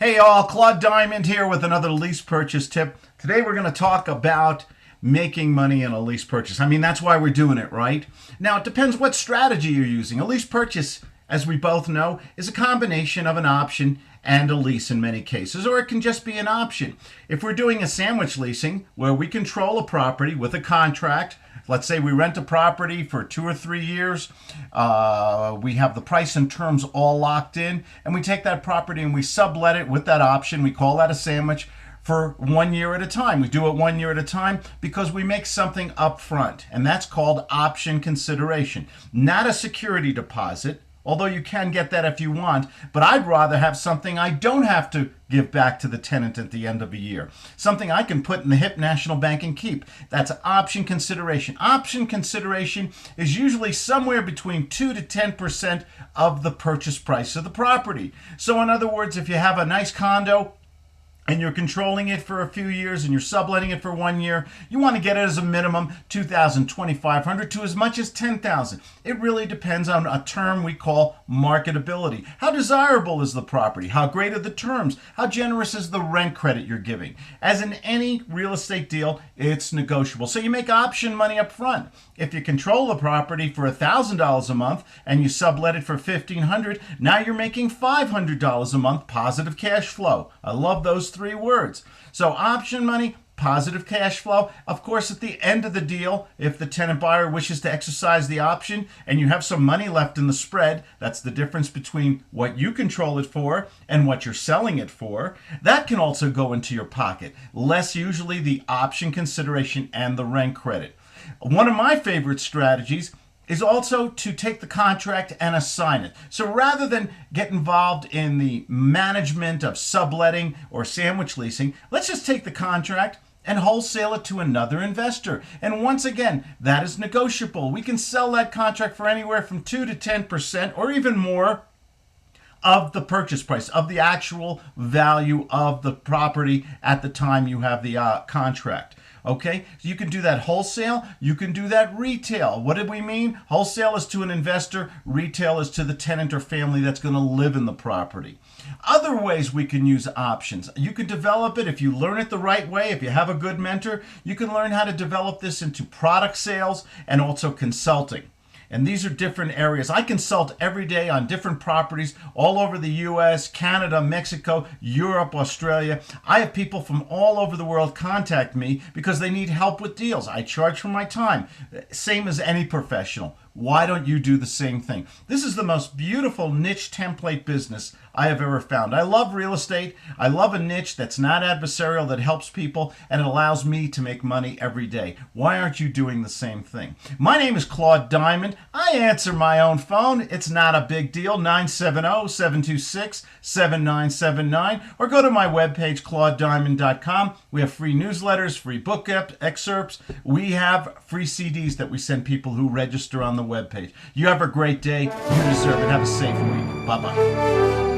Hey all, Claude Diamond here with another lease purchase tip. Today we're going to talk about making money in a lease purchase. I mean, that's why we're doing it, right? Now, it depends what strategy you're using. A lease purchase, as we both know, is a combination of an option and a lease in many cases, or it can just be an option. If we're doing a sandwich leasing where we control a property with a contract, let's say we rent a property for 2 or 3 years, we have the price and terms all locked in, and we take that property and we sublet it with that option. We call that a sandwich for 1 year at a time. We do it 1 year at a time because we make something up front, and that's called option consideration, not a security deposit. Although you can get that if you want, but I'd rather have something I don't have to give back to the tenant at the end of a year. Something I can put in the hip national bank and keep. That's option consideration. Option consideration is usually somewhere between 2 to 10% of the purchase price of the property. So in other words, if you have a nice condo and you're controlling it for a few years and you're subletting it for 1 year, you want to get it as a minimum $2,000, $2,500 to as much as $10,000. It really depends on a term we call marketability. How desirable is the property? How great are the terms? How generous is the rent credit you're giving? As in any real estate deal, it's negotiable. So you make option money up front. If you control the property for $1,000 a month and you sublet it for $1,500, now you're making $500 a month positive cash flow. I love those 3 words. So option money, positive cash flow. Of course, at the end of the deal, if the tenant buyer wishes to exercise the option and you have some money left in the spread, that's the difference between what you control it for and what you're selling it for, that can also go into your pocket. Less usually the option consideration and the rent credit. One of my favorite strategies is also to take the contract and assign it. So rather than get involved in the management of subletting or sandwich leasing, let's just take the contract and wholesale it to another investor. And once again, that is negotiable. We can sell that contract for anywhere from 2 to 10% or even more of the purchase price, of the actual value of the property at the time you have the contract. Okay, so you can do that wholesale, you can do that retail. What did we mean? Wholesale is to an investor, retail is to the tenant or family that's going to live in the property. Other ways we can use options. You can develop it if you learn it the right way. If you have a good mentor, you can learn how to develop this into product sales and also consulting. And these are different areas. I consult every day on different properties all over the US, Canada, Mexico, Europe, Australia. I have people from all over the world contact me because they need help with deals. I charge for my time, same as any professional. Why don't you do the same thing? This is the most beautiful niche template business I have ever found. I love real estate. I love a niche that's not adversarial, that helps people, and it allows me to make money every day. Why aren't you doing the same thing? My name is Claude Diamond. I answer my own phone. It's not a big deal, 970-726-7979, or go to my webpage, claudediamond.com. We have free newsletters, free book excerpts. We have free CDs that we send people who register on the webpage. You have a great day. You deserve it. Have a safe week. Bye-bye.